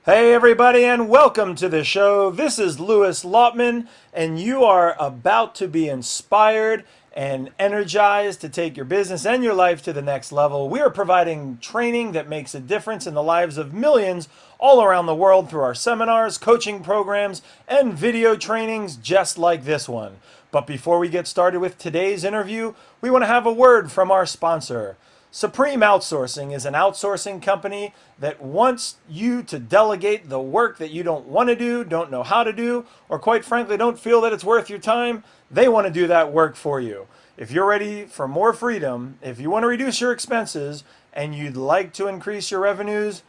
Hey everybody, and welcome to the show. This is Louis Lautman, and you are about to be inspired and energized to take your business and your life to the next level. We are providing training that makes a difference in the lives of millions all around the world through our seminars, coaching programs, and video trainings just like this one. But before we get started with today's interview, we want to have a word from our sponsor. Supreme Outsourcing is an outsourcing company that wants you to delegate the work that you don't want to do, don't know how to do, or quite frankly don't feel that it's worth your time. They want to do that work for you. If you're ready for more freedom, if you want to reduce your expenses, and you'd like to increase your revenues,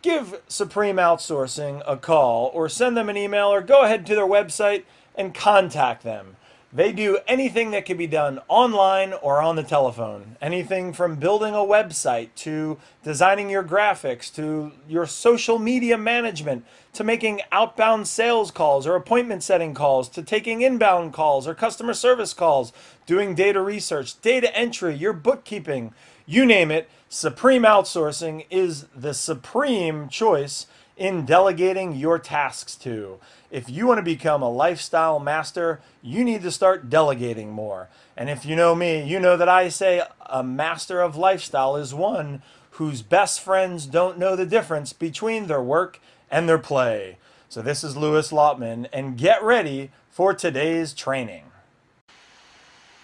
give Supreme Outsourcing a call or send them an email or go ahead to their website and contact them. They do anything that can be done online or on the telephone. Anything from building a website to designing your graphics to your social media management to making outbound sales calls or appointment setting calls to taking inbound calls or customer service calls, doing data research, data entry, your bookkeeping, you name it. Supreme Outsourcing is the supreme choice in delegating your tasks to. If you want to become a lifestyle master, you need to start delegating more. And if you know me, you know that I say a master of lifestyle is one whose best friends don't know the difference between their work and their play. So this is Louis Lautman, and get ready for today's training.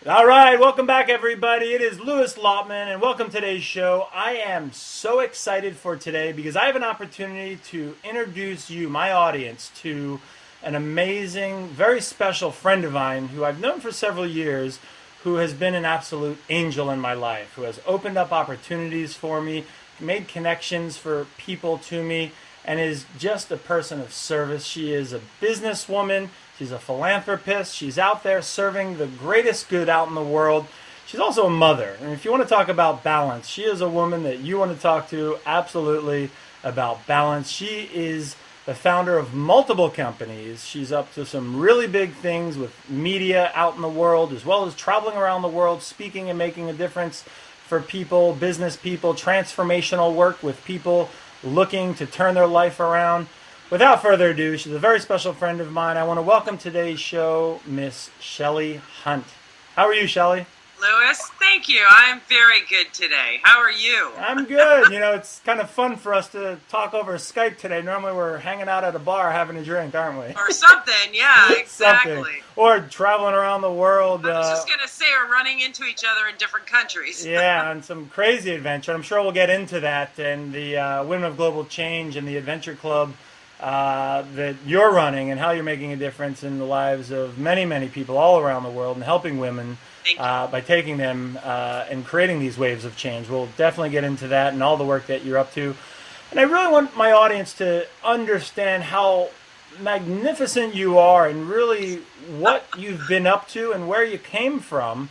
All right, welcome back, everybody. It is Louis Lautman, and welcome to today's show. I am so excited for today because I have an opportunity to introduce you, my audience, to an amazing, very special friend of mine who I've known for several years, who has been an absolute angel in my life, who has opened up opportunities for me, made connections for people to me, and is just a person of service. She is a businesswoman. She's a philanthropist. She's out there serving the greatest good out in the world. She's also a mother. And if you want to talk about balance, she is a woman that you want to talk to absolutely about balance. She is the founder of multiple companies. She's up to some really big things with media out in the world, as well as traveling around the world, speaking and making a difference for people, business people, transformational work with people looking to turn their life around. Without further ado, she's a very special friend of mine. I want to welcome today's show, Miss Shellie Hunt. How are you, Shellie? Louis, thank you. I'm very good today. How are you? I'm good. You know, it's kind of fun for us to talk over Skype today. Normally we're hanging out at a bar having a drink, aren't we? Or something, yeah, exactly. Something. Or traveling around the world. I was just going to say, or running into each other in different countries. Yeah, and some crazy adventure. I'm sure we'll get into that. And the Women of Global Change and the Adventure Club that you're running and how you're making a difference in the lives of many, many people all around the world and helping women by taking them and creating these waves of change. We'll definitely get into that and all the work that you're up to. And I really want my audience to understand how magnificent you are and really what you've been up to and where you came from,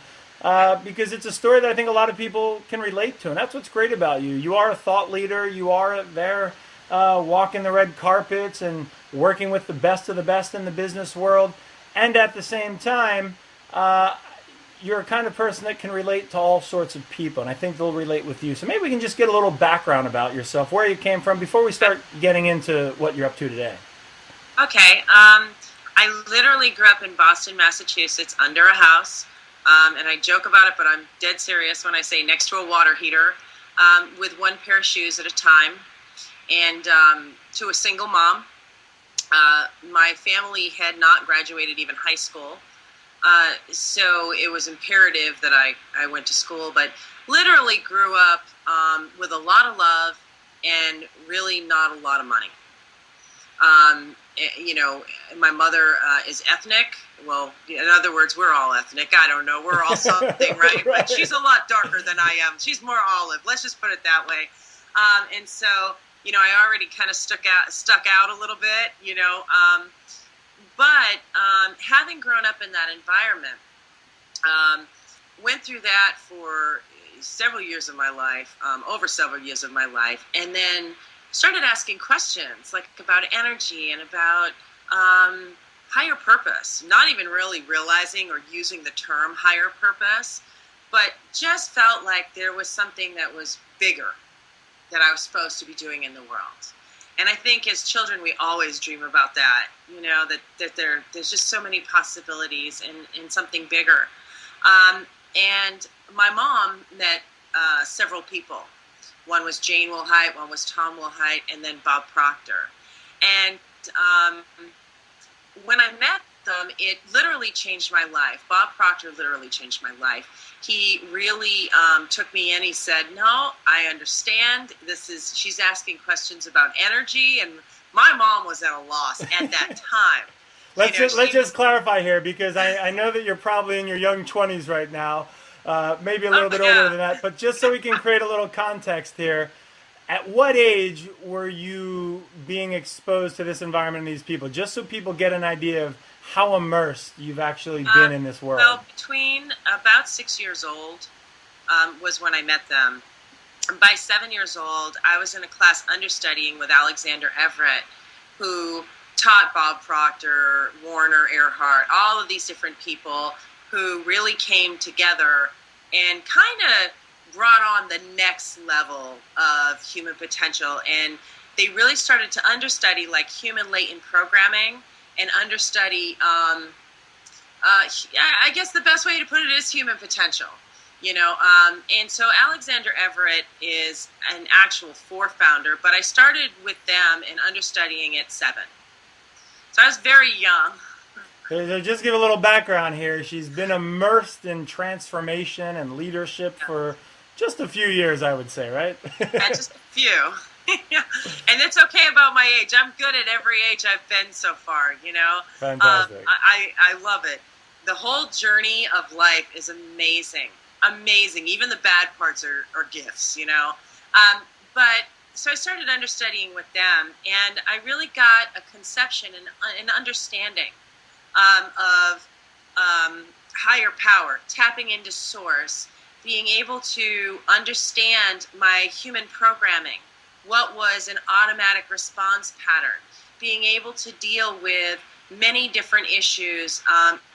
because it's a story that I think a lot of people can relate to. And that's what's great about you. You are a thought leader. You are there walking the red carpets and working with the best of the best in the business world. And at the same time, you're a kind of person that can relate to all sorts of people, and I think they'll relate with you. So maybe we can just get a little background about yourself, where you came from, before we start getting into what you're up to today. Okay. I literally grew up in Boston, Massachusetts, under a house, and I joke about it, but I'm dead serious when I say next to a water heater, with one pair of shoes at a time, and to a single mom. My family had not graduated even high school. So it was imperative that I went to school, but literally grew up with a lot of love and really not a lot of money. You know, my mother is ethnic. Well, in other words, we're all ethnic. I don't know. We're all something, right? But she's a lot darker than I am. She's more olive. Let's just put it that way. And so, you know, I already kind of stuck out a little bit, you know. But having grown up in that environment, went through that for several years of my life, over several years of my life, and then started asking questions like about energy and about higher purpose, not even really realizing or using the term higher purpose, but just felt like there was something that was bigger that I was supposed to be doing in the world. And I think as children, we always dream about that, that there's just so many possibilities in something bigger. And my mom met several people. One was Jane Wilhite, one was Tom Wilhite, and then Bob Proctor. And when I met them, it literally changed my life. Bob Proctor literally changed my life. He really took me in. He said, no, I understand. She's asking questions about energy. And my mom was at a loss at that time. Let's just clarify here, because I know that you're probably in your young 20s right now, maybe a little bit older than that. But just so we can create a little context here, at what age were you being exposed to this environment and these people? Just so people get an idea of how immersed you've actually been in this world. Well, between about 6 years old was when I met them. By 7 years old, I was in a class understudying with Alexander Everett, who taught Bob Proctor, Warner Earhart, all of these different people who really came together and kind of brought on the next level of human potential. And they really started to understudy like human latent programming and understudy, I guess the best way to put it is human potential, and so Alexander Everett is an actual founder, but I started with them and understudying at 7. So I was very young. So just give a little background here. She's been immersed in transformation and leadership for just a few years, I would say, right? Yeah, just a few. And it's okay about my age. I'm good at every age I've been so far, Fantastic. I love it. The whole journey of life is amazing. Amazing. Even the bad parts are gifts, But so I started understudying with them, and I really got a conception and an understanding of higher power, tapping into source, being able to understand my human programming, what was an automatic response pattern, being able to deal with many different issues,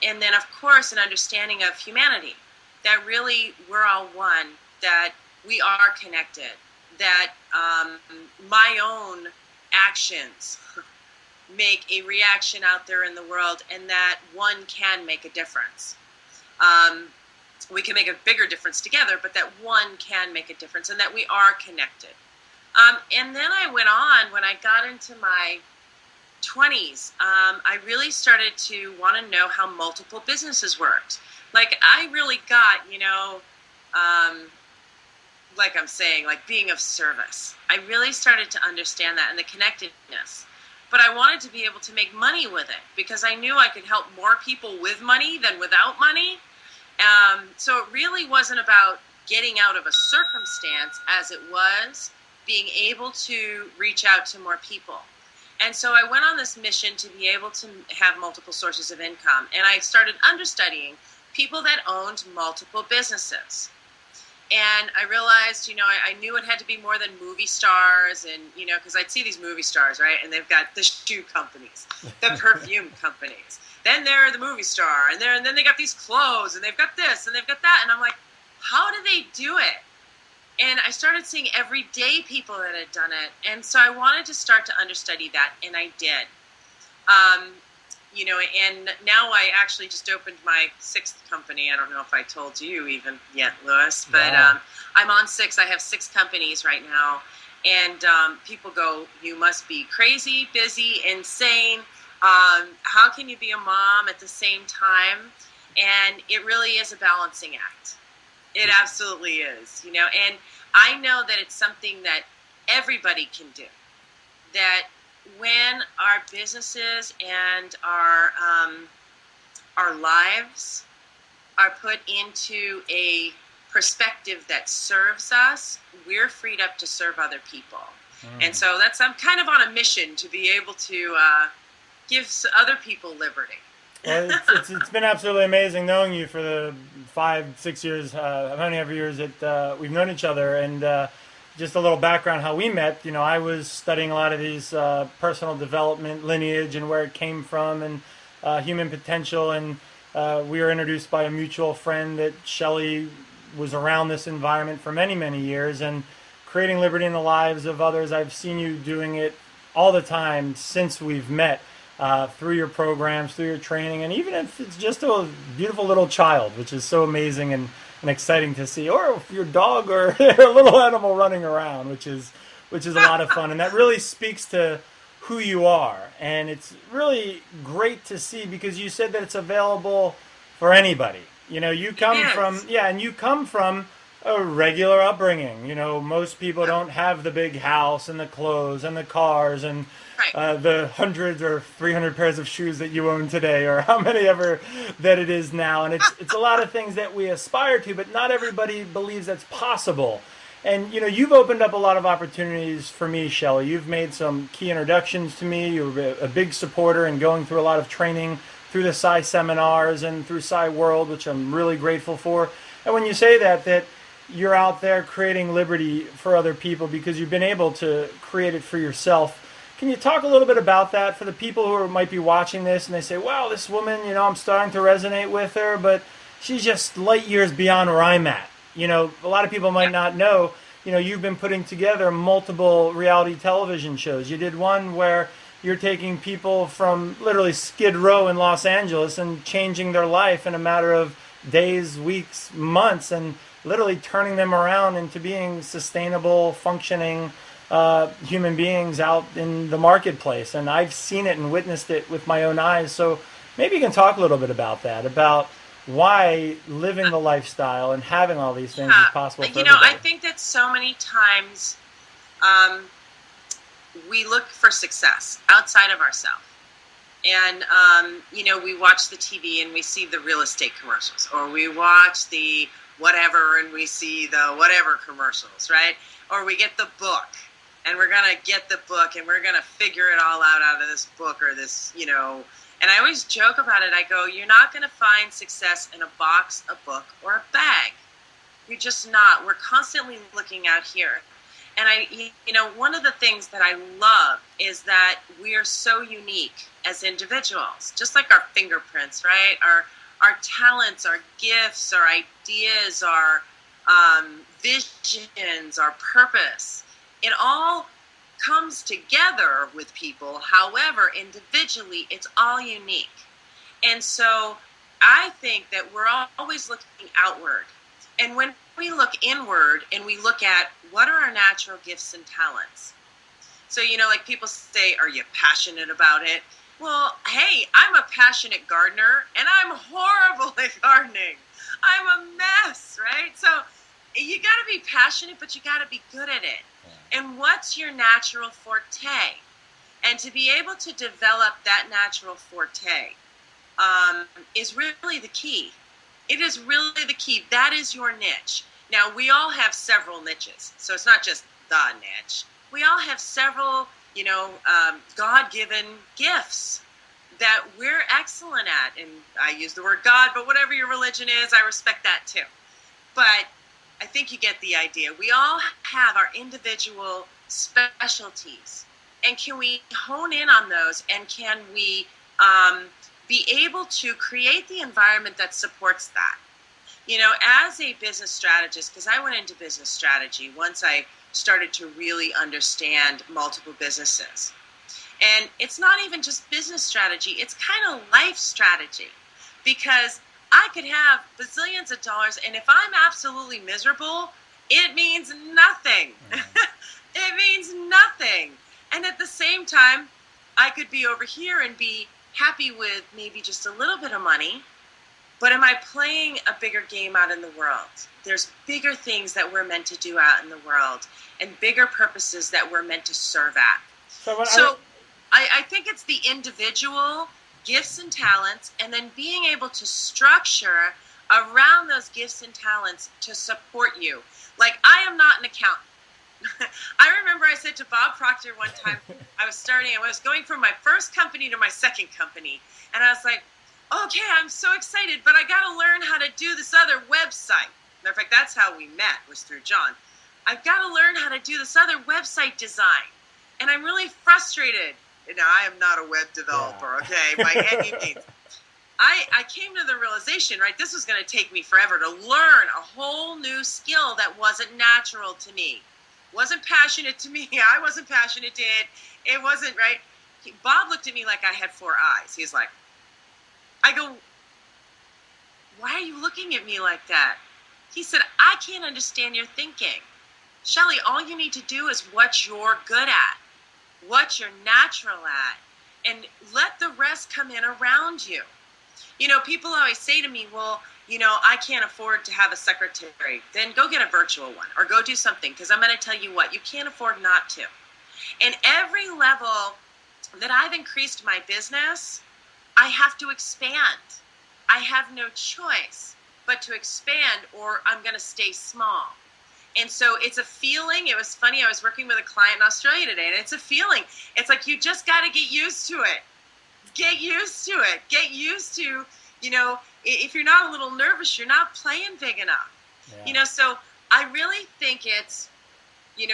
and then, of course, an understanding of humanity, that really we're all one, that we are connected, that my own actions make a reaction out there in the world, and that one can make a difference. We can make a bigger difference together, but that one can make a difference, and that we are connected. And then I went on, when I got into my 20s, I really started to want to know how multiple businesses worked. Like, I really got, like I'm saying, like being of service. I really started to understand that and the connectedness. But I wanted to be able to make money with it, because I knew I could help more people with money than without money. So it really wasn't about getting out of a circumstance as it was being able to reach out to more people. And so I went on this mission to be able to have multiple sources of income. And I started understudying people that owned multiple businesses. And I realized, I knew it had to be more than movie stars, and, because I'd see these movie stars, right? And they've got the shoe companies, the perfume companies. Then they're the movie star, and then they got these clothes, and they've got this, and they've got that. And I'm like, how do they do it? And I started seeing everyday people that had done it. And so I wanted to start to understudy that, and I did. And now I actually just opened my 6th company. I don't know if I told you even yet, Louis, but I'm on 6. I have 6 companies right now. And people go, you must be crazy, busy, insane. How can you be a mom at the same time? And it really is a balancing act. It absolutely is, and I know that it's something that everybody can do. That when our businesses and our lives are put into a perspective that serves us, we're freed up to serve other people. And so I'm kind of on a mission to be able to give other people liberty. Well, it's been absolutely amazing knowing you for the 5-6 years, how many ever years that we've known each other. And just a little background how we met. I was studying a lot of these personal development lineage and where it came from, and human potential. And we were introduced by a mutual friend that Shellie was around this environment for many, many years and creating liberty in the lives of others. I've seen you doing it all the time since we've met, through your programs, through your training, and even if it's just a beautiful little child, which is so amazing and exciting to see, or if your dog or a little animal running around, which is a lot of fun, and that really speaks to who you are. And it's really great to see, because you said that it's available for anybody. You know, you come from, and you come from a regular upbringing. You know, most people don't have the big house and the clothes and the cars and the hundreds or 300 pairs of shoes that you own today, or how many ever that it is now. And it's a lot of things that we aspire to, but not everybody believes that's possible. And, you know, you've opened up a lot of opportunities for me, Shellie. You've made some key introductions to me. You're a big supporter and going through a lot of training through the PSI Seminars and through PSI World, which I'm really grateful for. And when you say that you're out there creating liberty for other people because you've been able to create it for yourself, can you talk a little bit about that for the people who might be watching this and they say, wow, this woman, you know, I'm starting to resonate with her, but she's just light years beyond where I'm at. You know, a lot of people might not know, you know, you've been putting together multiple reality television shows. You did one where you're taking people from literally Skid Row in Los Angeles and changing their life in a matter of days, weeks, months, and literally turning them around into being sustainable, functioning human beings out in the marketplace. And I've seen it and witnessed it with my own eyes. So maybe you can talk a little bit about that, about why living the lifestyle and having all these things is possible for everybody. I think that so many times we look for success outside of ourselves. And, you know, we watch the TV and we see the real estate commercials, or we watch the whatever and we see the whatever commercials, right? Or we get the book and we're going to get the book and we're going to figure it all out of this book or this, you know. And I always joke about it. I go, you're not going to find success in a box, a book, or a bag. You're just not. We're constantly looking out here. And you know, one of the things that I love is that we are so unique as individuals, just like our fingerprints, right? Our talents, our gifts, our ideas, our visions, our purpose. It all comes together with people. However, individually, it's all unique. And so I think that we're always looking outward. And when we look inward and we look at what are our natural gifts and talents. So, you know, like people say, are you passionate about it? Well, hey, I'm a passionate gardener and I'm horrible at gardening. I'm a mess, right? So you got to be passionate, but you got to be good at it. And what's your natural forte? And to be able to develop that natural forte is really the key. It is really the key. That is your niche. Now, we all have several niches. So it's not just the niche. We all have several, you know, God-given gifts that we're excellent at. And I use the word God, but whatever your religion is, I respect that too. But I think you get the idea. We all have our individual specialties. And can we hone in on those? And can we be able to create the environment that supports that? You know, as a business strategist, because I went into business strategy once I started to really understand multiple businesses. And it's not even just business strategy, it's kind of life strategy. Because I could have bazillions of dollars, and if I'm absolutely miserable, it means nothing. It means nothing. And at the same time, I could be over here and be happy with maybe just a little bit of money, but am I playing a bigger game out in the world? There's bigger things that we're meant to do out in the world and bigger purposes that we're meant to serve at. So I think it's the individual gifts and talents, and then being able to structure around those gifts and talents to support you. Like, I am not an accountant. I remember I said to Bob Proctor one time, I was going from my first company to my second company, and I was like, okay, I'm so excited, but I got to learn how to do this other website. Matter of fact, that's how we met, was through John. I've got to learn how to do this other website design, and I'm really frustrated. Now, I am not a web developer, okay, by any means. I came to the realization, right, this was going to take me forever to learn a whole new skill that wasn't natural to me. Wasn't passionate to me. I wasn't passionate to it. It wasn't right. Bob looked at me like I had four eyes. He's like, I go, why are you looking at me like that? He said, I can't understand your thinking. Shellie, all you need to do is what you're good at, what you're natural at, and let the rest come in around you. You know, people always say to me, well, you know, I can't afford to have a secretary. Then go get a virtual one or go do something, because I'm going to tell you what, you can't afford not to. And every level that I've increased my business, I have to expand. I have no choice but to expand, or I'm going to stay small. And so it's a feeling. It was funny. I was working with a client in Australia today, and it's a feeling. It's like you just got to get used to it. Get used to it. Get used to, you know, if you're not a little nervous, you're not playing big enough. Yeah. You know, so I really think it's, you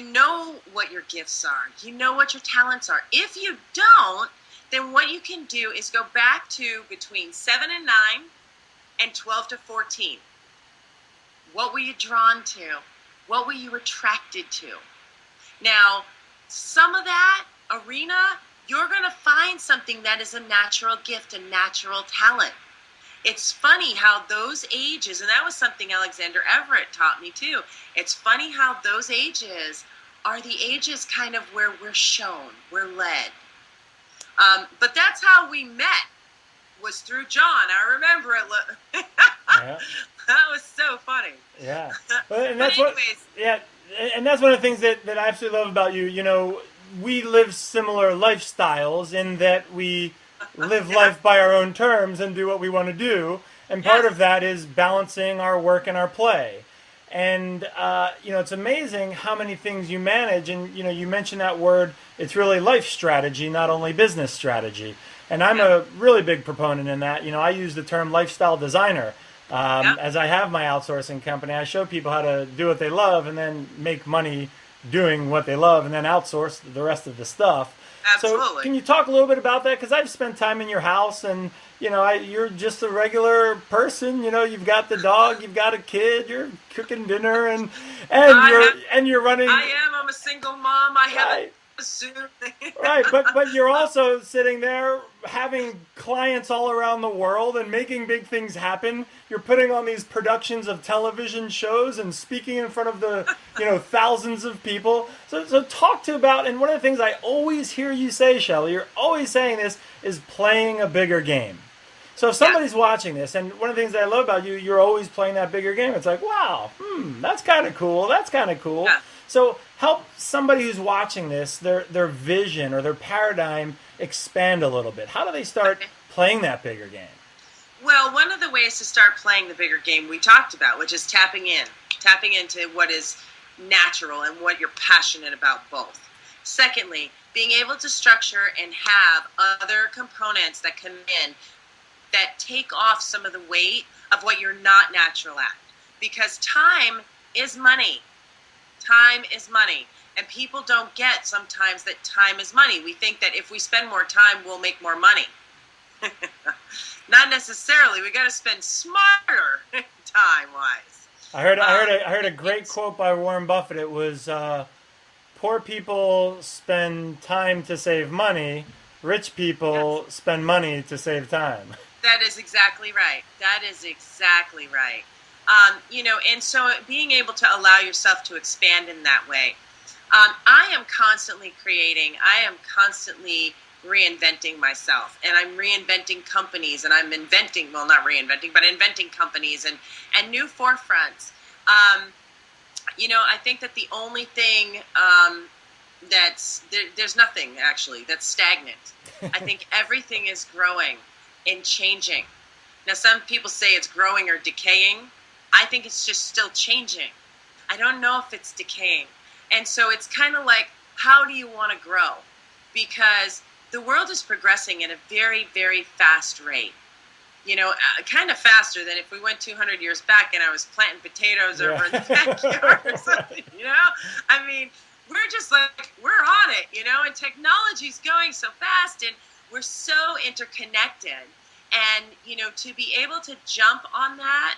know what your gifts are. You know what your talents are. If you don't, then what you can do is go back to between 7 and 9 and 12 to 14. What were you drawn to? What were you attracted to? Now, some of that arena, you're going to find something that is a natural gift, a natural talent. It's funny how those ages, and that was something Alexander Everett taught me too. It's funny how those ages are the ages kind of where we're shown, we're led. But that's how we met, was through John. I remember it. Yeah. That was so funny. Yeah. And that's and that's one of the things that I absolutely love about you. You know, we live similar lifestyles in that we live life by our own terms and do what we want to do. And part of that is balancing our work and our play. And, you know, it's amazing how many things you manage. And, you know, you mentioned that word, it's really life strategy, not only business strategy. And I'm a really big proponent in that. You know, I use the term lifestyle designer. As I have my outsourcing company, I show people how to do what they love and then make money doing what they love and then outsource the rest of the stuff. Absolutely. So can you talk a little bit about that? Because I've spent time in your house and, you know, you're just a regular person. You know, you've got the dog, you've got a kid, you're cooking dinner and you're running. I'm a single mom. I have a Zoom. Right, but you're also sitting there having clients all around the world and making big things happen. You're putting on these productions of television shows and speaking in front of the, you know, thousands of people. So talk about, and one of the things I always hear you say, Shellie, you're always saying this, is playing a bigger game. So if somebody's watching this, and one of the things that I love about you, you're always playing that bigger game. It's like, wow, that's kind of cool. That's kind of cool. Yeah. So help somebody who's watching this, their vision or their paradigm expand a little bit. How do they start playing that bigger game? Well, one of the ways to start playing the bigger game we talked about, which is tapping into what is natural and what you're passionate about both. Secondly, being able to structure and have other components that come in that take off some of the weight of what you're not natural at. Because time is money. Time is money. And people don't get sometimes that time is money. We think that if we spend more time, we'll make more money. Not necessarily. We got to spend smarter time-wise. I heard a great quote by Warren Buffett. It was, poor people spend time to save money. Rich people spend money to save time. That is exactly right. That is exactly right. You know, and so being able to allow yourself to expand in that way. I am constantly creating. I am constantly reinventing myself, and I'm reinventing companies, and I'm inventing, well, not reinventing, but inventing companies and new forefronts. You know, I think that the only thing there's nothing actually that's stagnant. I think everything is growing and changing. Now, some people say it's growing or decaying. I think it's just still changing. I don't know if it's decaying. And so it's kind of like, how do you want to grow? Because the world is progressing at a very, very fast rate. You know, kind of faster than if we went 200 years back and I was planting potatoes over in the backyard or something, you know? I mean, we're just like, we're on it, you know? And technology's going so fast and we're so interconnected. And, you know, to be able to jump on that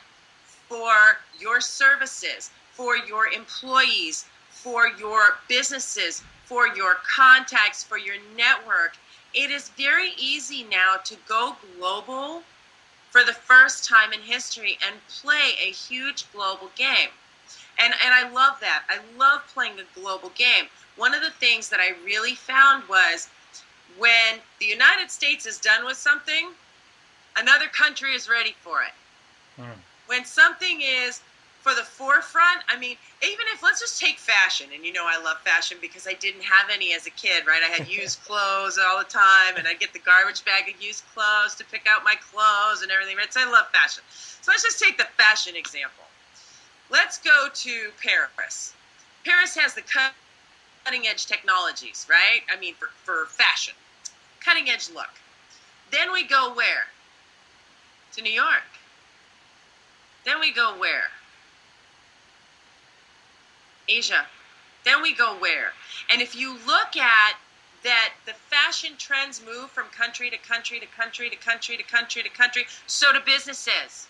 for your services, for your employees, for your businesses, for your contacts, for your network. It is very easy now to go global for the first time in history and play a huge global game. And I love that. I love playing a global game. One of the things that I really found was when the United States is done with something, another country is ready for it. When something is for the forefront, I mean, even if, let's just take fashion, and you know I love fashion because I didn't have any as a kid, right? I had used clothes all the time, and I'd get the garbage bag of used clothes to pick out my clothes and everything, right? So I love fashion. So let's just take the fashion example. Let's go to Paris. Paris has the cutting edge technologies, right? I mean, for fashion, cutting edge look. Then we go where? To New York. Then we go where? Asia. Then we go where? And if you look at that, the fashion trends move from country to country to country to country to country to country, so do businesses.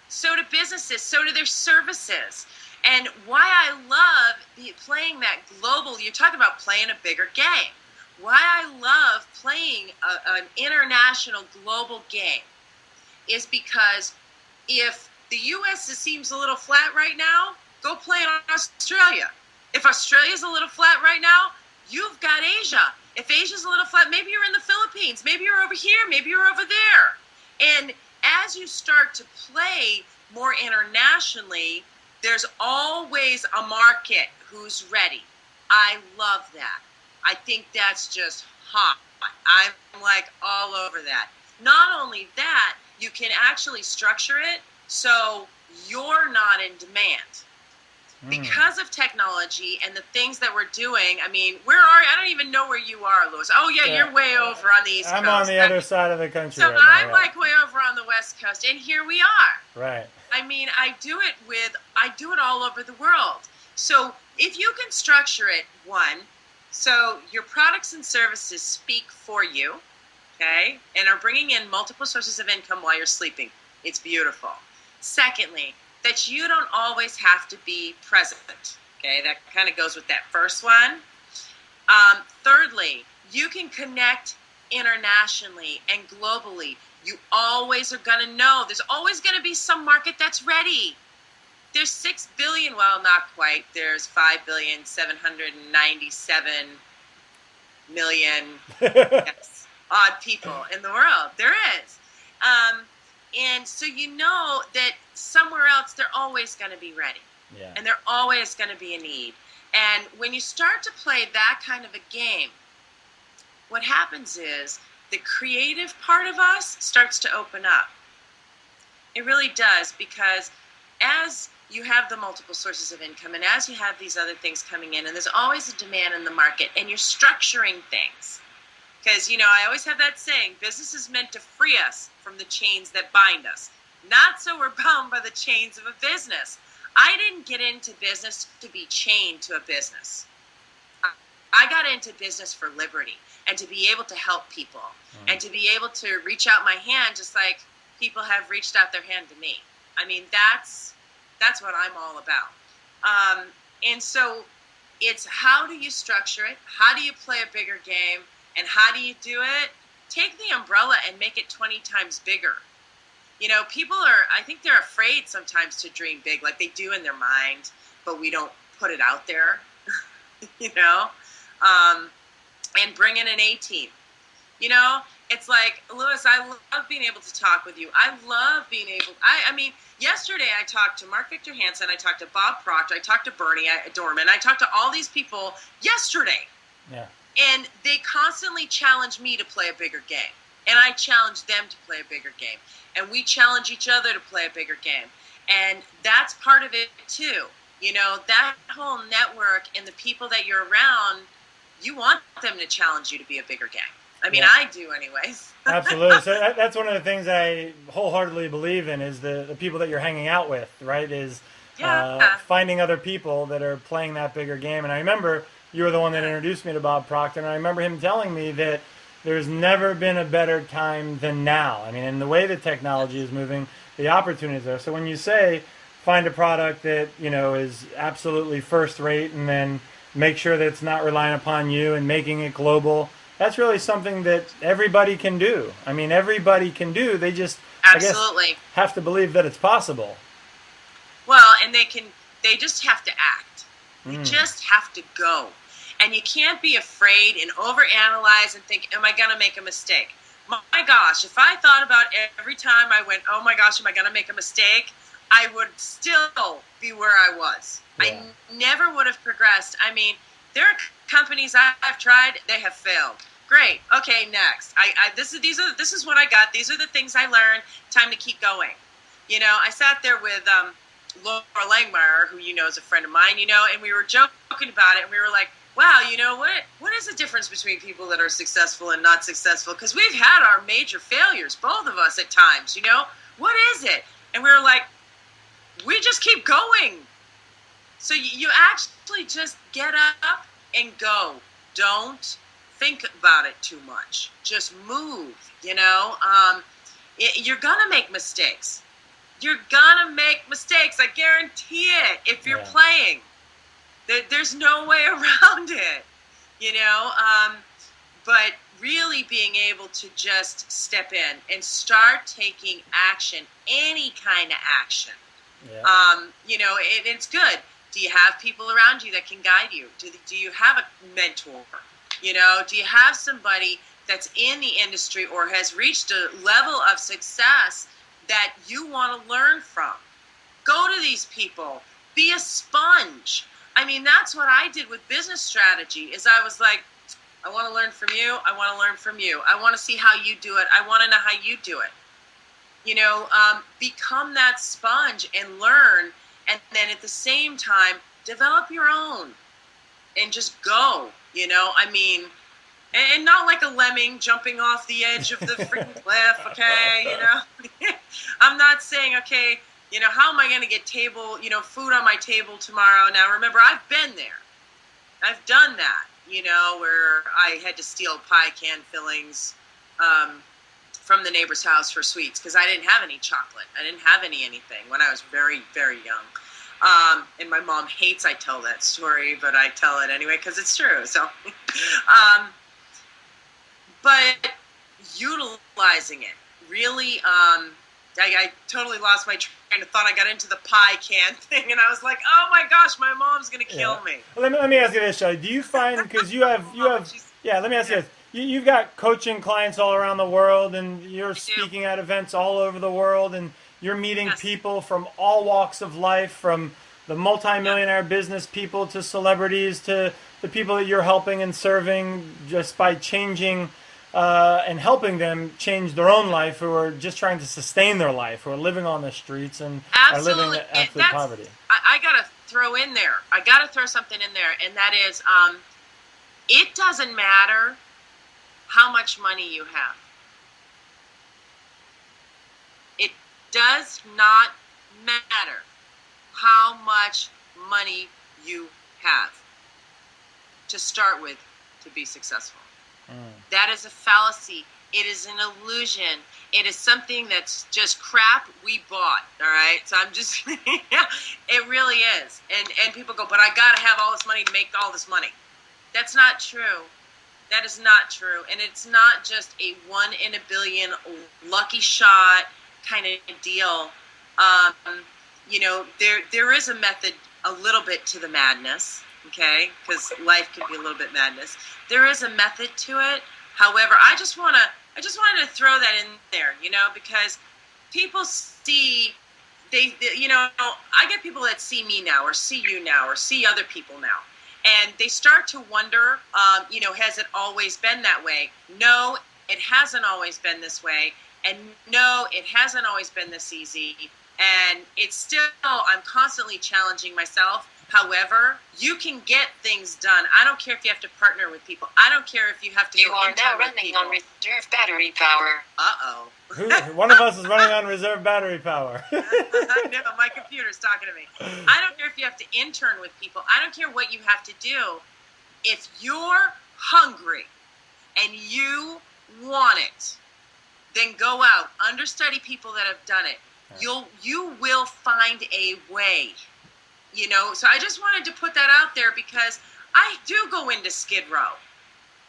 So do businesses, so do their services. And why I love playing that global, you're talking about playing a bigger game. Why I love playing an international global game is because if the U.S. seems a little flat right now, go play in Australia. If Australia's a little flat right now, you've got Asia. If Asia's a little flat, maybe you're in the Philippines, maybe you're over here, maybe you're over there. And as you start to play more internationally, there's always a market who's ready. I love that. I think that's just hot. I'm like all over that. Not only that, you can actually structure it so you're not in demand. Because of technology and the things that we're doing, I mean, where are you? I don't even know where you are, Louis. Oh, yeah, you're way over on the East Coast. I'm on the other side of the country. So right now, I'm like way over on the West Coast, and here we are. Right. I mean, I do it all over the world. So if you can structure it, one, so your products and services speak for you, okay, and are bringing in multiple sources of income while you're sleeping. It's beautiful. Secondly, that you don't always have to be present. Okay, that kind of goes with that first one. Thirdly, you can connect internationally and globally. You always are going to know. There's always going to be some market that's ready. There's 6 billion, well, not quite. There's 5,797,000,000 yes, odd people in the world. There is. And so you know that somewhere else they're always going to be ready. Yeah. And they're always going to be a need. And when you start to play that kind of a game, what happens is the creative part of us starts to open up. It really does, because as you have the multiple sources of income and as you have these other things coming in, and there's always a demand in the market, and you're structuring things. Because, you know, I always have that saying, business is meant to free us from the chains that bind us. Not so we're bound by the chains of a business. I didn't get into business to be chained to a business. I got into business for liberty and to be able to help people and to be able to reach out my hand just like people have reached out their hand to me. I mean, that's what I'm all about. And so it's how do you structure it? How do you play a bigger game? And how do you do it? Take the umbrella and make it 20 times bigger. You know, people I think they're afraid sometimes to dream big, like they do in their mind, but we don't put it out there, you know? And bring in an A-team. You know, it's like, Louis, I love being able to talk with you. I love being able, I mean, yesterday I talked to Mark Victor Hansen, I talked to Bob Proctor, I talked to Bernie Dorman, I talked to all these people yesterday. Yeah. And they constantly challenge me to play a bigger game. And I challenge them to play a bigger game. And we challenge each other to play a bigger game. And that's part of it too. You know, that whole network and the people that you're around, you want them to challenge you to be a bigger game. I mean, I do anyways. Absolutely. So that's one of the things I wholeheartedly believe in is the people that you're hanging out with, right? Is finding other people that are playing that bigger game. And I remember you were the one that introduced me to Bob Proctor, and I remember him telling me that there's never been a better time than now. I mean, in the way that technology is moving, the opportunities are. So when you say find a product that, is absolutely first rate, and then make sure that it's not relying upon you and making it global. That's really something that everybody can do. I mean, everybody can do. They just, I guess, Absolutely. have to believe that it's possible. Well, and they just have to act. They just have to go. And you can't be afraid and overanalyze and think, am I going to make a mistake? My gosh, if I thought about every time I went, oh my gosh, am I going to make a mistake? I would still be where I was. Yeah. I never would have progressed. I mean, there are companies I've tried, they have failed. Great. Okay, next. This is what I got. These are the things I learned. Time to keep going. I sat there with Laura Langmeyer, who is a friend of mine, and we were joking about it, and we were like, wow, what is the difference between people that are successful and not successful? Because we've had our major failures, both of us at times, What is it? And we were like, we just keep going. So you actually just get up and go. Don't think about it too much. Just move, you're going to make mistakes. You're going to make mistakes. I guarantee it. If you're playing, there's no way around it, but really being able to just step in and start taking action, any kind of action. It's good. Do you have people around you that can guide you? Do you have a mentor? Do you have somebody that's in the industry or has reached a level of success that you want to learn from? Go to these people. Be a sponge. I mean, that's what I did with business strategy, is I was like, I want to learn from you. I want to learn from you. I want to see how you do it. I want to know how you do it. Become that sponge and learn. And then at the same time, develop your own and just go, and not like a lemming jumping off the edge of the freaking cliff. Okay. I'm not saying, okay, how am I going to get food on my table tomorrow? Now, remember, I've been there. I've done that, where I had to steal pie can fillings from the neighbor's house for sweets because I didn't have any chocolate. I didn't have anything when I was very, very young. And my mom hates I tell that story, but I tell it anyway because it's true. So, but utilizing it, really, I totally lost my train of thought. I got into the pie can thing, and I was like, "Oh my gosh, my mom's gonna kill me." Well, let me ask you this, Shellie. Do you find, because you have let me ask you this. You've got coaching clients all around the world, and you're speaking at events all over the world, and you're meeting people from all walks of life, from the multimillionaire business people to celebrities to the people that you're helping and serving just by changing and helping them change their own life, who are just trying to sustain their life, who are living on the streets and are living in absolute poverty. I got to throw in there. I got to throw something in there, and that is, it doesn't matter how much money you have. It does not matter how much money you have to start with to be successul. That is a fallacy. It is an illusion. It is something that's just crap we bought, all right? So I'm just, it really is. And people go, but I got to have all this money to make all this money. That's not true. That is not true. And it's not just a 1 in a billion lucky shot kind of deal. There is a method a little bit to the madness, okay? Because life can be a little bit madness. There is a method to it. However, I just wanted to throw that in there, because people see, I get people that see me now, or see you now, or see other people now, and they start to wonder, has it always been that way? No, it hasn't always been this way, and no, it hasn't always been this easy, and it's still, I'm constantly challenging myself. However, you can get things done. I don't care if you have to partner with people. I don't care if you have to go You are now running on reserve battery power. Uh-oh. One of us is running on reserve battery power. No, my computer's talking to me. I don't care if you have to intern with people. I don't care what you have to do. If you're hungry and you want it, then go out, understudy people that have done it. You will find a way, you know. So I just wanted to put that out there because I do go into Skid Row.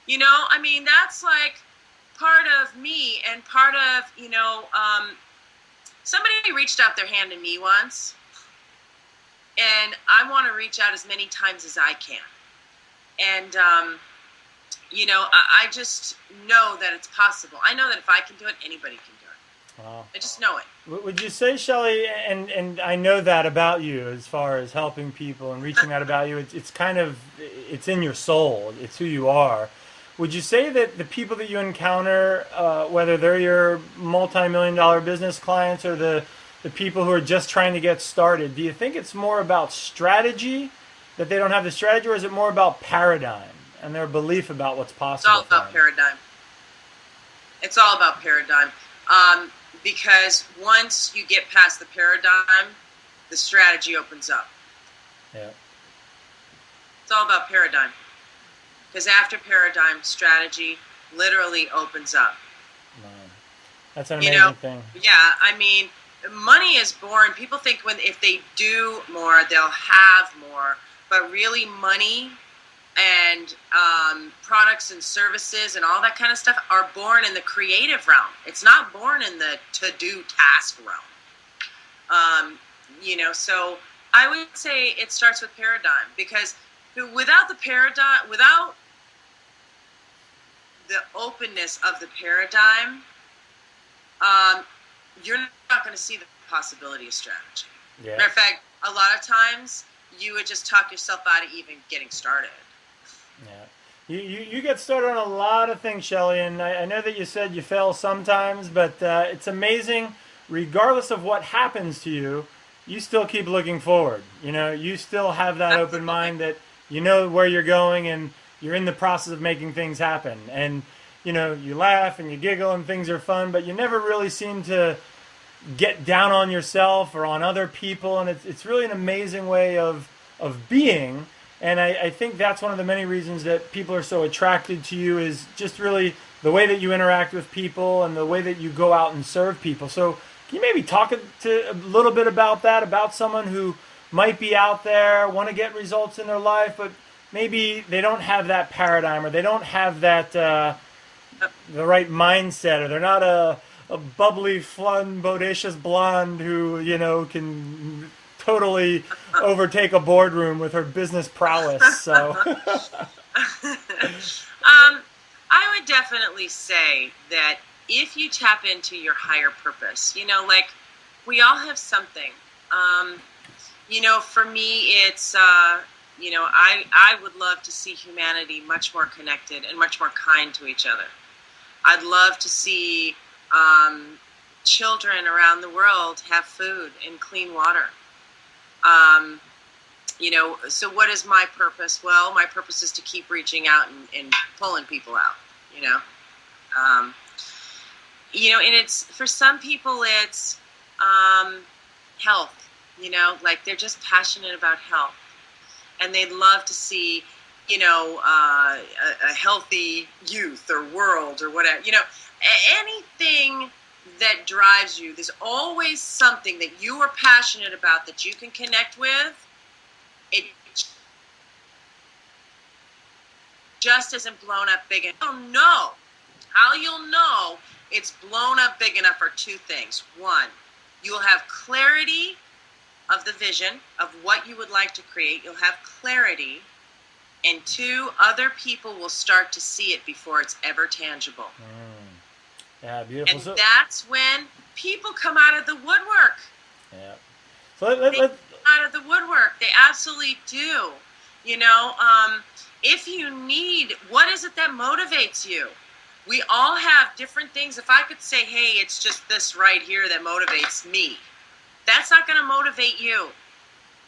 You know, I mean, that's like part of me and part of, you know, somebody reached out their hand to me once, and I want to reach out as many times as I can. And, you know, I just know that it's possible. I know that if I can do it, anybody can do it. Wow. I just know it. Would you say, Shellie, and I know that about you as far as helping people and reaching out about you, it's kind of, it's in your soul, it's who you are. Would you say that the people that you encounter, whether they're your multi-million-dollar business clients or the people who are just trying to get started, do you think it's more about strategy, that they don't have the strategy, or is it more about paradigm and their belief about what's possible? It's all about paradigm. It's all about paradigm. Because once you get past the paradigm, the strategy opens up. Yeah. It's all about paradigm. Because after paradigm, strategy literally opens up. Man. That's an amazing thing. Yeah, I mean, money is born. People think if they do more, they'll have more. But really, money and products and services and all that kind of stuff are born in the creative realm. It's not born in the to-do task realm. You know, so I would say it starts with paradigm, because without the paradigm, without the openness of the paradigm, you're not going to see the possibility of strategy. Yeah. Matter of fact, a lot of times you would just talk yourself out of even getting started. Yeah. You get started on a lot of things, Shellie, and I know that you said you fail sometimes, but it's amazing. Regardless of what happens to you, you still keep looking forward. You know, you still have that open mind that you know where you're going and you're in the process of making things happen. And, you know, you laugh and you giggle and things are fun, but you never really seem to get down on yourself or on other people. And it's really an amazing way of being. And I think that's one of the many reasons that people are so attracted to you, is just really the way that you interact with people and the way that you go out and serve people. So can you maybe talk a little bit about that, about someone who might be out there, want to get results in their life, but maybe they don't have that paradigm, or they don't have that the right mindset, or they're not a bubbly, fun, bodacious blonde who, you know, can totally overtake a boardroom with her business prowess. So I would definitely say that if you tap into your higher purpose, you know, like we all have something. You know, for me, it's you know, I would love to see humanity much more connected and much more kind to each other. I'd love to see children around the world have food and clean water. You know, so what is my purpose? Well, my purpose is to keep reaching out and pulling people out, you know. You know, and it's, for some people, it's health, you know, like they're just passionate about health. And they'd love to see, you know, a healthy youth or world or whatever. You know, anything that drives you, there's always something that you are passionate about that you can connect with. It just isn't blown up big enough. You'll know. How you'll know it's blown up big enough are two things. One, you'll have clarity of the vision of what you would like to create. You'll have clarity. And two, other people will start to see it before it's ever tangible. Yeah, beautiful. And that's when people come out of the woodwork. Yeah. So they come out of the woodwork. They absolutely do. You know, if you need, what is it that motivates you? We all have different things. If I could say, hey, it's just this right here that motivates me, that's not going to motivate you.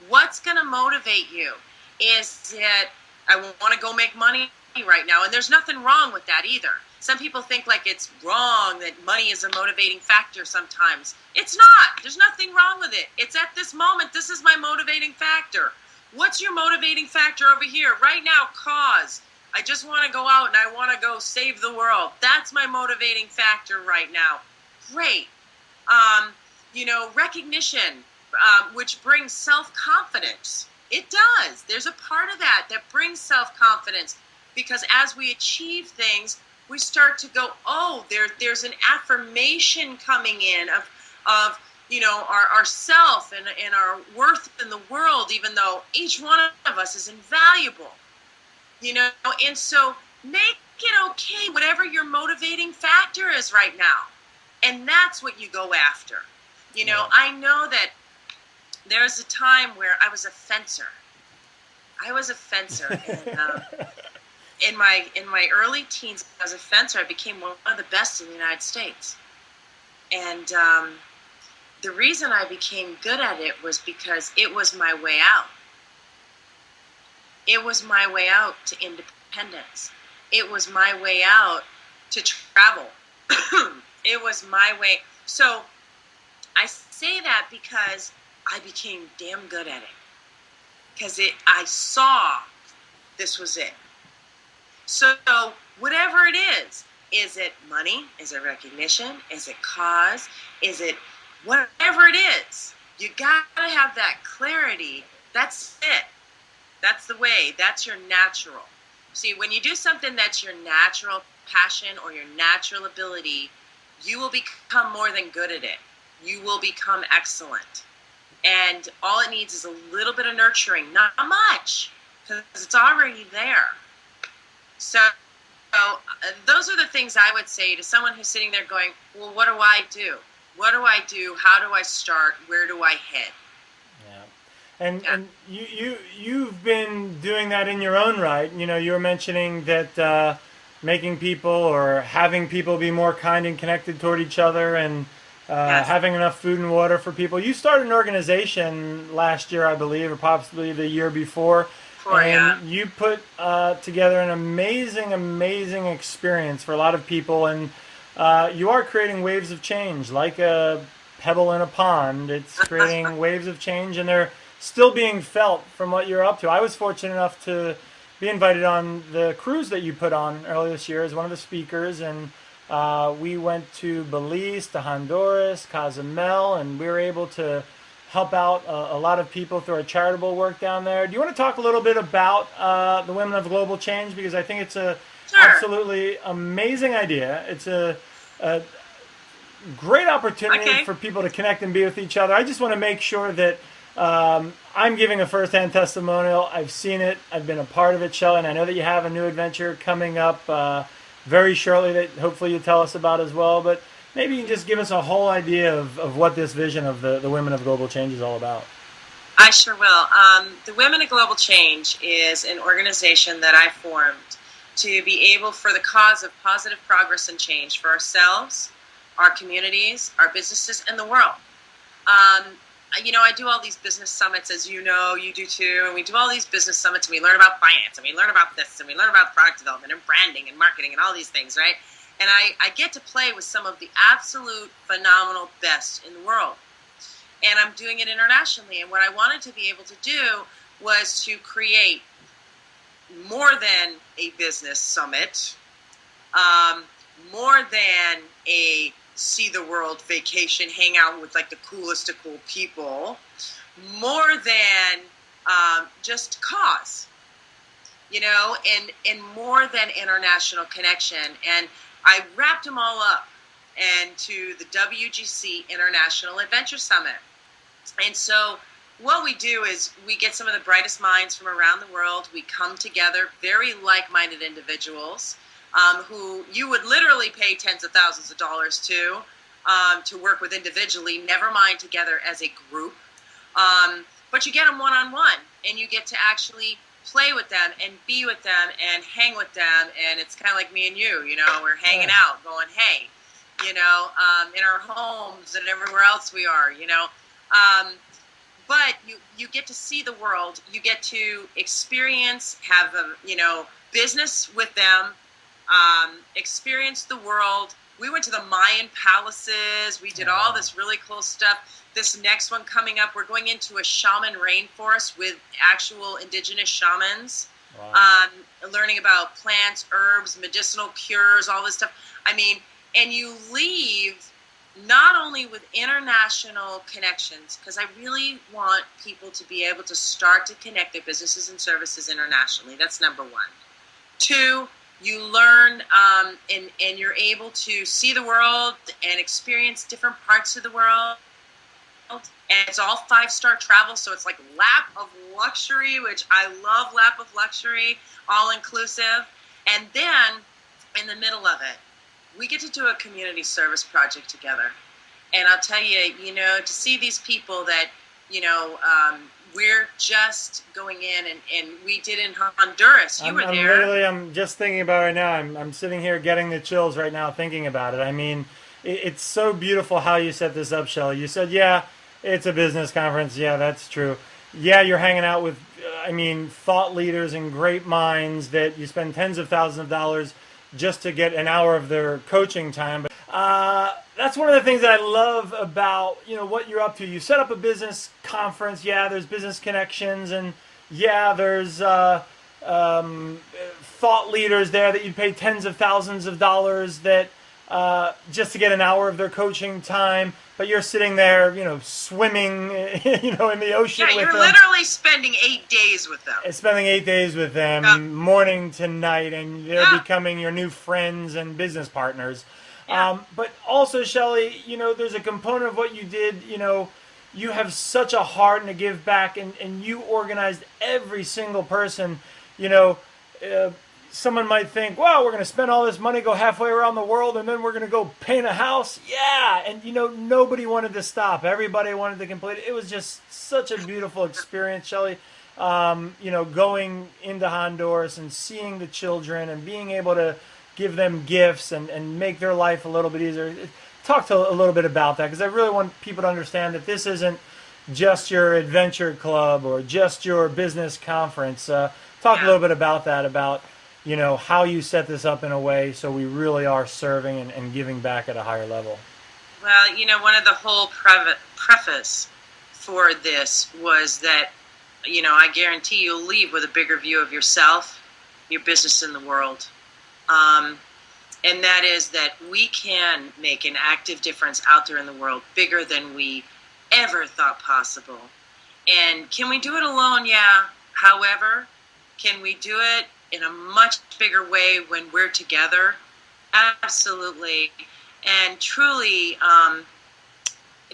What's going to motivate you is that I want to go make money right now. And there's nothing wrong with that either. Some people think like it's wrong that money is a motivating factor sometimes. It's not. There's nothing wrong with it. It's at this moment, this is my motivating factor. What's your motivating factor over here? Right now, cause. I just want to go out and I want to go save the world. That's my motivating factor right now. Great. recognition, which brings self-confidence. It does. There's a part of that brings self-confidence, because as we achieve things, we start to go, oh, there's an affirmation coming in of our self and our worth in the world, even though each one of us is invaluable. And so make it okay, whatever your motivating factor is right now. And that's what you go after. I know that there's a time where I was a fencer. And in my early teens, as a fencer, I became one of the best in the United States. And the reason I became good at it was because it was my way out. It was my way out to independence. It was my way out to travel. It was my way. So I say that because I became damn good at it. Because I saw this was it. So whatever it is it money? Is it recognition? Is it cause? Is it whatever it is? You got to have that clarity. That's it. That's the way. That's your natural. See, when you do something that's your natural passion or your natural ability, you will become more than good at it. You will become excellent. And all it needs is a little bit of nurturing, not much, because it's already there. So those are the things I would say to someone who's sitting there going, well, what do I do? What do I do? How do I start? Where do I head? And you've been doing that in your own right. You were mentioning that making people or having people be more kind and connected toward each other, and having enough food and water for people. You started an organization last year, I believe, or possibly the year before. You put together an amazing experience for a lot of people, and you are creating waves of change, like a pebble in a pond. It's creating waves of change, and they're still being felt from what you're up to. I was fortunate enough to be invited on the cruise that you put on earlier this year as one of the speakers, and we went to Belize, to Honduras, Cozumel, and we were able to help out a lot of people through our charitable work down there. Do you want to talk a little bit about the Women of Global Change? Because I think it's a absolutely amazing idea. It's a great opportunity for people to connect and be with each other. I just want to make sure that I'm giving a first-hand testimonial. I've seen it. I've been a part of it, Shellie, and I know that you have a new adventure coming up very shortly that hopefully you tell us about as well. But maybe you can just give us a whole idea of what this vision of the Women of Global Change is all about. I sure will. The Women of Global Change is an organization that I formed to be able, for the cause of positive progress and change for ourselves, our communities, our businesses, and the world. I do all these business summits, as you know, you do too, and we do all these business summits, and we learn about finance, and we learn about this, and we learn about product development and branding and marketing and all these things, right? And I get to play with some of the absolute phenomenal best in the world. And I'm doing it internationally. And what I wanted to be able to do was to create more than a business summit, more than a see the world vacation, hang out with like the coolest of cool people, more than just cause, and more than international connection. And I wrapped them all up into the WGC International Adventure Summit. And so what we do is we get some of the brightest minds from around the world. We come together, very like-minded individuals who you would literally pay tens of thousands of dollars to work with individually, never mind together as a group. But you get them one-on-one, and you get to actually play with them and be with them and hang with them. And it's kind of like me and you, we're hanging out going, hey, in our homes and everywhere else we are, but you get to see the world, you get to experience, have a, business with them, experience the world. We went to the Mayan palaces. We did all this really cool stuff. This next one coming up, we're going into a shaman rainforest with actual indigenous shamans, learning about plants, herbs, medicinal cures, all this stuff. I mean, and you leave not only with international connections, because I really want people to be able to start to connect their businesses and services internationally. That's number one. Two, you learn and you're able to see the world and experience different parts of the world. And it's all 5-star travel, so it's like lap of luxury, which I love. Lap of luxury, all inclusive. And then in the middle of it, we get to do a community service project together. And I'll tell you, to see these people that, we're just going in and we did in Honduras. You were there. I'm just thinking about it right now. I'm sitting here getting the chills right now thinking about it. I mean, it's so beautiful how you set this up, Shellie. You said, yeah, it's a business conference. Yeah, that's true. Yeah, you're hanging out with, thought leaders and great minds that you spend tens of thousands of dollars just to get an hour of their coaching time. But that's one of the things that I love about, what you're up to. You set up a business conference. Yeah, there's business connections, and yeah, there's thought leaders there that you pay tens of thousands of dollars that just to get an hour of their coaching time. But you're sitting there, swimming, in the ocean with them. Yeah, you're literally spending 8 days with them. Spending 8 days with them, morning to night, and they're becoming your new friends and business partners. Yeah. But also, Shellie, there's a component of what you did, you have such a heart and a give back, and you organized every single person, someone might think, wow, we're going to spend all this money, go halfway around the world, and then we're going to go paint a house. Yeah. And, nobody wanted to stop. Everybody wanted to complete it. It was just such a beautiful experience, Shellie. Going into Honduras and seeing the children and being able to give them gifts and make their life a little bit easier. Talk to a little bit about that, because I really want people to understand that this isn't just your adventure club or just your business conference. Talk a little bit about that, about how you set this up in a way so we really are serving and giving back at a higher level. Well, one of the whole preface for this was that, I guarantee you'll leave with a bigger view of yourself, your business, in the world. And that is that we can make an active difference out there in the world, bigger than we ever thought possible. And can we do it alone? Yeah. However, can we do it in a much bigger way when we're together? Absolutely. And truly,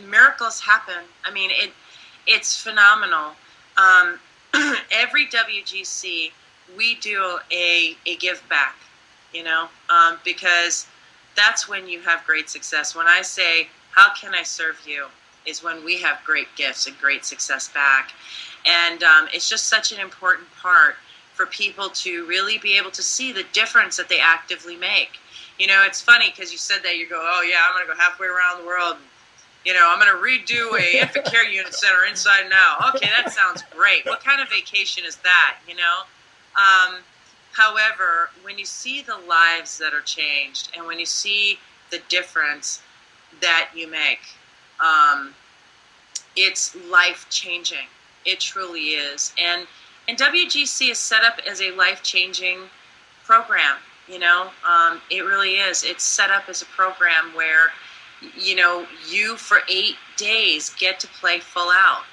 miracles happen. I mean, it's phenomenal. Every WGC, we do a give back, because that's when you have great success. When I say, how can I serve you, is when we have great gifts and great success back. And it's just such an important part for people to really be able to see the difference that they actively make. It's funny because you said that, you go, oh yeah, I'm going to go halfway around the world. I'm going to redo a infant care unit center inside and out. Okay, that sounds great. What kind of vacation is that, However, when you see the lives that are changed and when you see the difference that you make, it's life-changing. It truly is. And WGC is set up as a life-changing program, it really is. It's set up as a program where, you for 8 days get to play full out.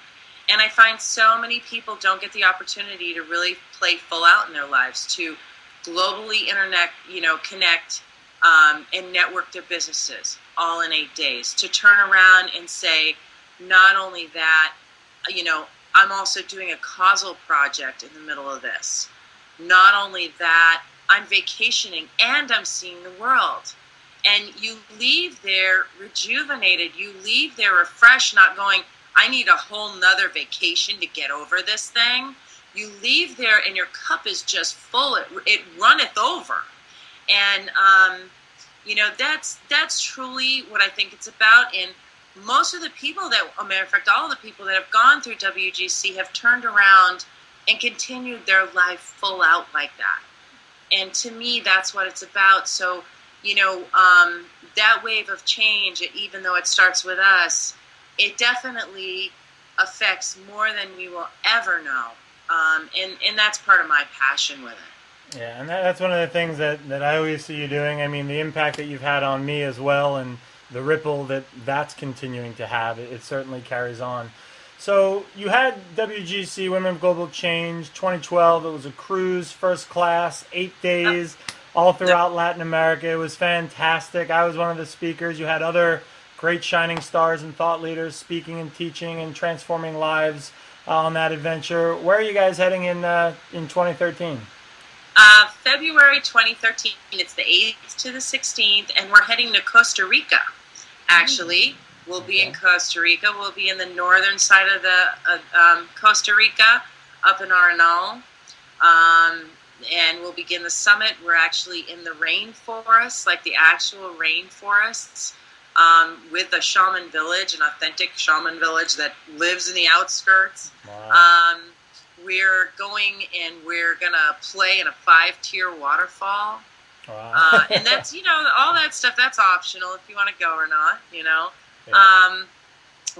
And I find so many people don't get the opportunity to really play full out in their lives, to globally connect and network their businesses all in 8 days, to turn around and say, not only that, I'm also doing a causal project in the middle of this. Not only that, I'm vacationing and I'm seeing the world. And you leave there rejuvenated. You leave there refreshed, not going, I need a whole nother vacation to get over this thing. You leave there and your cup is just full. It runneth over. And, that's truly what I think it's about. And most of the people that, a matter of fact, all of the people that have gone through WGC have turned around and continued their life full out like that. And to me, that's what it's about. So, that wave of change, even though it starts with us, it definitely affects more than we will ever know. And that's part of my passion with it. Yeah, and that's one of the things that I always see you doing. I mean, the impact that you've had on me as well, and the ripple that's continuing to have, it certainly carries on. So you had WGC, Women of Global Change, 2012. It was a cruise, first class, 8 days, all throughout Latin America. It was fantastic. I was one of the speakers. You had other great shining stars and thought leaders speaking and teaching and transforming lives on that adventure. Where are you guys heading in 2013? February 2013. It's the 8th to the 16th, and we're heading to Costa Rica, actually. We'll be in Costa Rica. We'll be in the northern side of the Costa Rica, up in Arenal. And we'll begin the summit. We're actually in the rainforest, like the actual rainforests, with a shaman village, an authentic shaman village that lives in the outskirts. Wow. We're going and we're going to play in a 5-tier waterfall. Wow. And that's, all that stuff, that's optional if you want to go or not, Yeah.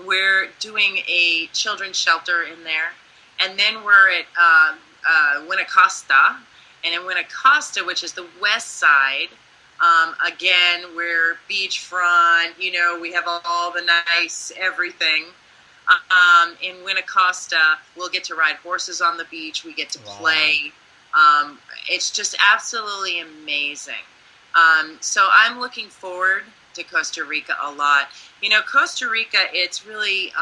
We're doing a children's shelter in there. And then we're at Guanacaste. And in Guanacaste, which is the west side, again, we're beachfront, we have all the nice everything. In Guanacaste, we'll get to ride horses on the beach. We get to play. It's just absolutely amazing. So I'm looking forward to Costa Rica a lot. Costa Rica, it's really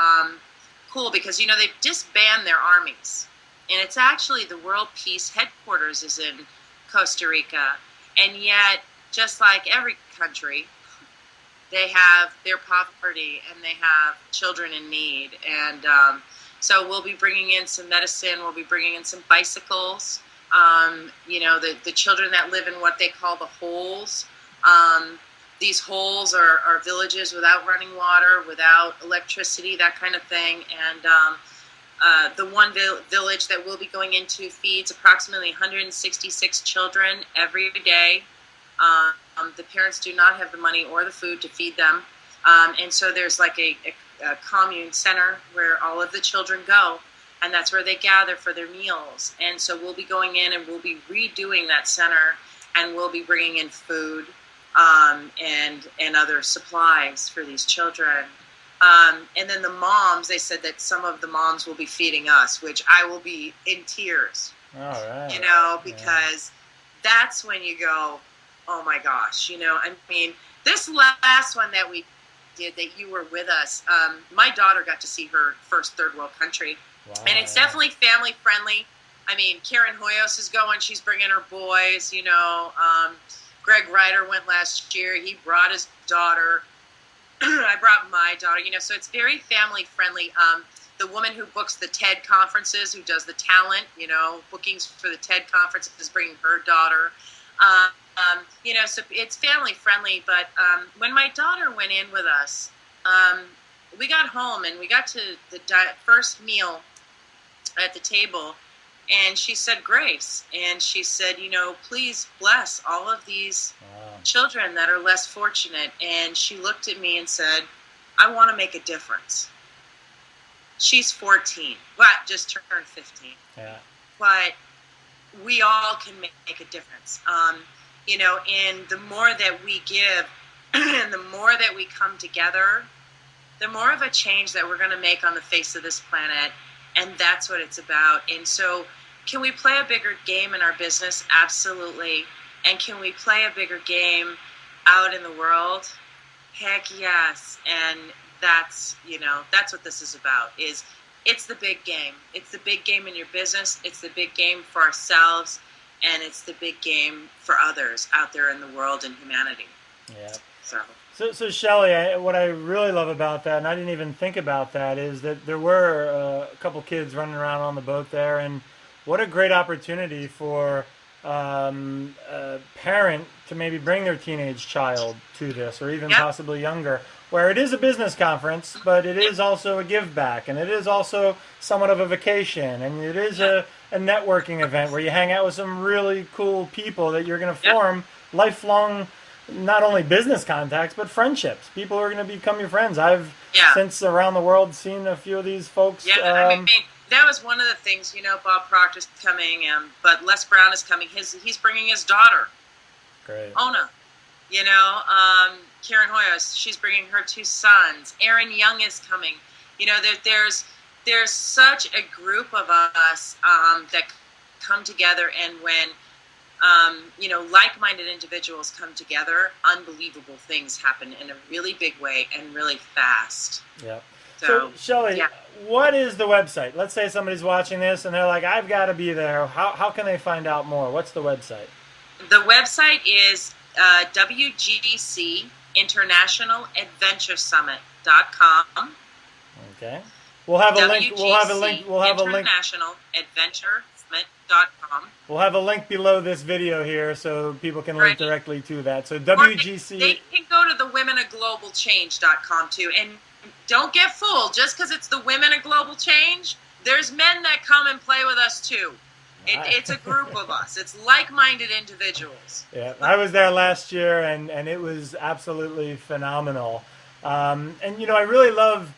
cool because, they've disbanded their armies. And it's actually the World Peace Headquarters is in Costa Rica. And yet, just like every country, they have their poverty and they have children in need. And so we'll be bringing in some medicine. We'll be bringing in some bicycles. The children that live in what they call the holes. These holes are villages without running water, without electricity, that kind of thing. And the one village that we'll be going into feeds approximately 166 children every day. The parents do not have the money or the food to feed them. And so there's like a commune center where all of the children go, and that's where they gather for their meals. And so we'll be going in and we'll be redoing that center, and we'll be bringing in food and other supplies for these children. And then the moms, they said that some of the moms will be feeding us, which I will be in tears. All right. Because that's when you go, oh my gosh, this last one that we did that you were with us, my daughter got to see her first third world country. Wow. And it's definitely family friendly. Karen Hoyos is going, she's bringing her boys, Greg Ryder went last year. He brought his daughter. I brought my daughter, so it's very family friendly. The woman who books the TED conferences, who does the talent, bookings for the TED conference is bringing her daughter. So it's family friendly. But when my daughter went in with us, we got home and we got to the first meal at the table. And she said grace, and she said, please bless all of these children that are less fortunate. And she looked at me and said, I want to make a difference. She's 14, but just turned 15. Yeah. But we all can make a difference. And the more that we give and the more that we come together, the more of a change that we're going to make on the face of this planet. And that's what it's about. And so can we play a bigger game in our business? Absolutely. And can we play a bigger game out in the world? Heck yes. And that's what this is about. It's the big game. It's the big game in your business. It's the big game for ourselves. And it's the big game for others out there in the world and humanity. Yeah. So Shellie, what I really love about that, and I didn't even think about that, is that there were a couple kids running around on the boat there, and what a great opportunity for a parent to maybe bring their teenage child to this, or even possibly younger, where it is a business conference, but it is also a give back, and it is also somewhat of a vacation, and it is a networking event where you hang out with some really cool people that you're going to form lifelong, not only business contacts, but friendships. People are going to become your friends. I've, since around the world, seen a few of these folks. Yeah, that was one of the things, Bob Proctor's coming, but Les Brown is coming. He's bringing his daughter. Great. Ona. Karen Hoyos, she's bringing her 2 sons. Aaron Young is coming. You know, there's such a group of us that come together, and when you know, like-minded individuals come together, unbelievable things happen in a really big way and really fast. Yeah. So Shellie, yeah. What is the website? Let's say somebody's watching this and they're like, I've got to be there. How can they find out more? What's the website? The website is WGC International Adventure Summit.com. Okay. We'll have a link. We'll have a link. We'll have a link. International Adventure Summit.com. We'll have a link below this video here so people can link directly to that. So WGC. They can go to the womenofglobalchange.com too. And don't get fooled. Just because it's the Women of Global Change, there's men that come and play with us too. It's a group of us. It's like-minded individuals. Yeah, I was there last year, and it was absolutely phenomenal. And, you know, I really love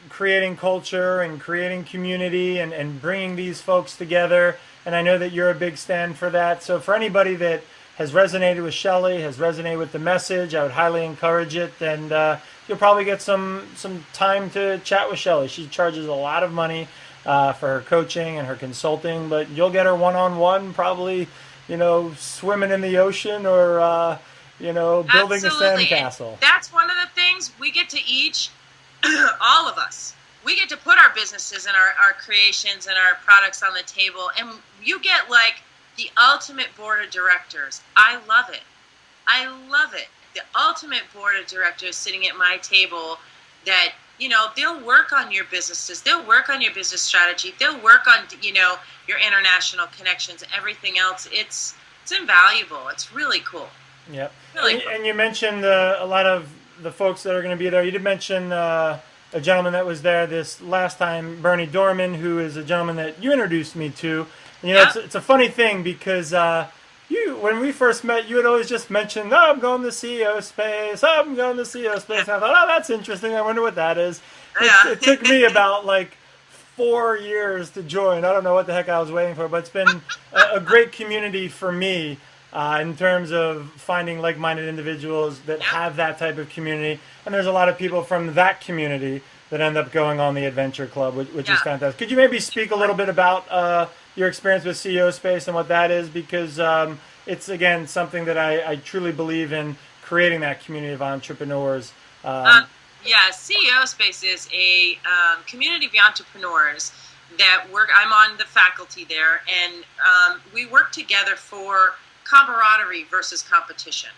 creating culture and creating community and bringing these folks together. And I know that you're a big stand for that. So for anybody that has resonated with Shellie, has resonated with the message, I would highly encourage it. And you'll probably get some time to chat with Shellie. She charges a lot of money for her coaching and her consulting, but you'll get her one-on-one, probably, you know, swimming in the ocean or, you know, building a sandcastle. And that's one of the things we get to each, all of us, we get to put our businesses and our creations and our products on the table, and you get like the ultimate board of directors. I love it. I love it. The ultimate board of directors sitting at my table that, you know, they'll work on your businesses. They'll work on your business strategy. They'll work on, you know, your international connections, everything else. It's invaluable. It's really cool. Yep. Really cool. And you mentioned a lot of the folks that are going to be there. You did mention a gentleman that was there this last time, Bernie Dorman, who is a gentleman that you introduced me to. And, you know, it's a funny thing because when we first met, you had always just mentioned, oh, I'm going to CEO space. Oh, I'm going to CEO space. And I thought, oh, that's interesting. I wonder what that is. It took me about like 4 years to join. I don't know what the heck I was waiting for, but it's been a great community for me in terms of finding like-minded individuals that have that type of community. And there's a lot of people from that community that end up going on the Adventure Club, which is fantastic. Could you maybe speak a little bit about your experience with CEO Space and what that is? Because it's, again, something that I truly believe in, creating that community of entrepreneurs. Yeah, CEO Space is a community of entrepreneurs that work. I'm on the faculty there, and we work together for camaraderie versus competition.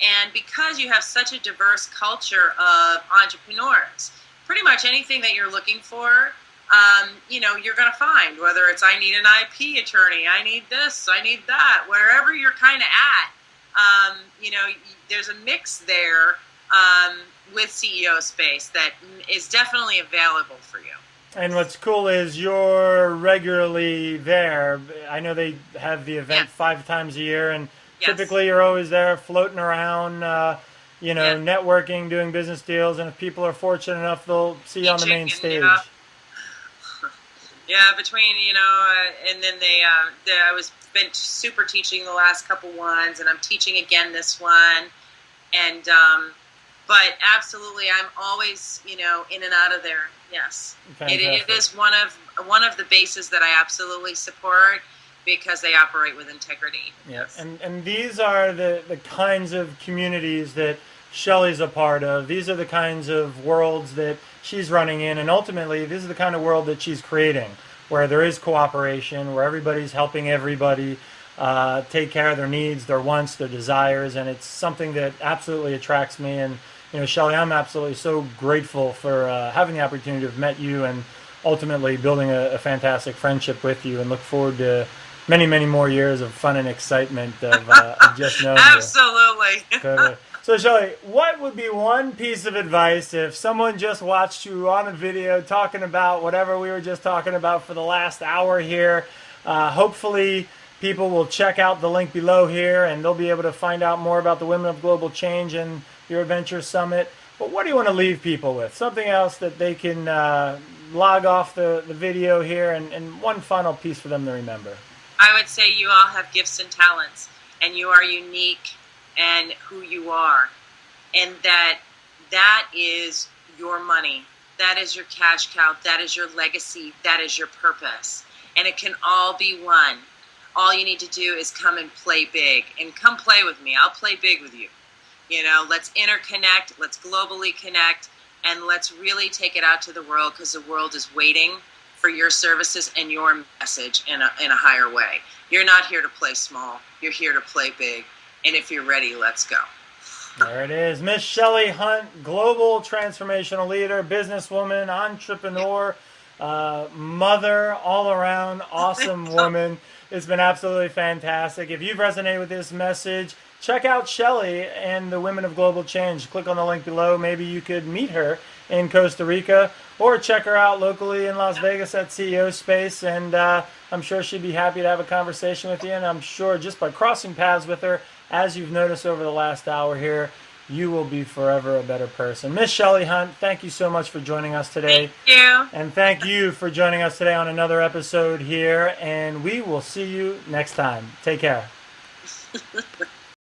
And because you have such a diverse culture of entrepreneurs, pretty much anything that you're looking for, you know, you're going to find, whether it's I need an IP attorney, I need this, I need that, wherever you're kind of at, you know, there's a mix there with CEO Space that is definitely available for you. And what's cool is you're regularly there. I know they have the event 5 times a year, and typically you're always there floating around, you know, networking, doing business deals, and if people are fortunate enough, they'll see you on the main stage. Yeah, between, you know, and then I was been super teaching the last couple ones, and I'm teaching again this one, and but absolutely, I'm always, you know, in and out of there. Yes, it is one of the bases that I absolutely support because they operate with integrity. Yes, and these are the kinds of communities that Shellie's a part of. These are the kinds of worlds that she's running in, and ultimately, this is the kind of world that she's creating, where there is cooperation, where everybody's helping everybody take care of their needs, their wants, their desires, and it's something that absolutely attracts me. And you know, Shellie, I'm absolutely so grateful for having the opportunity to have met you and ultimately building a fantastic friendship with you, and look forward to many, many more years of fun and excitement of just knowing absolutely. you. So, Shellie, what would be one piece of advice if someone just watched you on a video talking about whatever we were just talking about for the last hour here? Hopefully, people will check out the link below here, and they'll be able to find out more about the Women of Global Change and your Adventure Summit. But what do you want to leave people with? Something else that they can log off the video here, and one final piece for them to remember. I would say you all have gifts and talents, and you are unique and who you are. and that is your money. That is your cash cow. That is your legacy. That is your purpose. And it can all be won. All you need to do is come and play big. And come play with me. I'll play big with you. You know, let's interconnect. Let's globally connect. And let's really take it out to the world, because the world is waiting for your services and your message in a higher way. You're not here to play small. You're here to play big. And if you're ready, let's go. There it is. Miss Shellie Hunt, global transformational leader, businesswoman, entrepreneur, mother, all around awesome woman. It's been absolutely fantastic. If you've resonated with this message, check out Shellie and the Women of Global Change. Click on the link below. Maybe you could meet her in Costa Rica, or check her out locally in Las Vegas at CEO Space. And I'm sure she'd be happy to have a conversation with you. And I'm sure just by crossing paths with her, as you've noticed over the last hour here, you will be forever a better person. Miss Shellie Hunt, thank you so much for joining us today. Thank you. And thank you for joining us today on another episode here. And we will see you next time. Take care.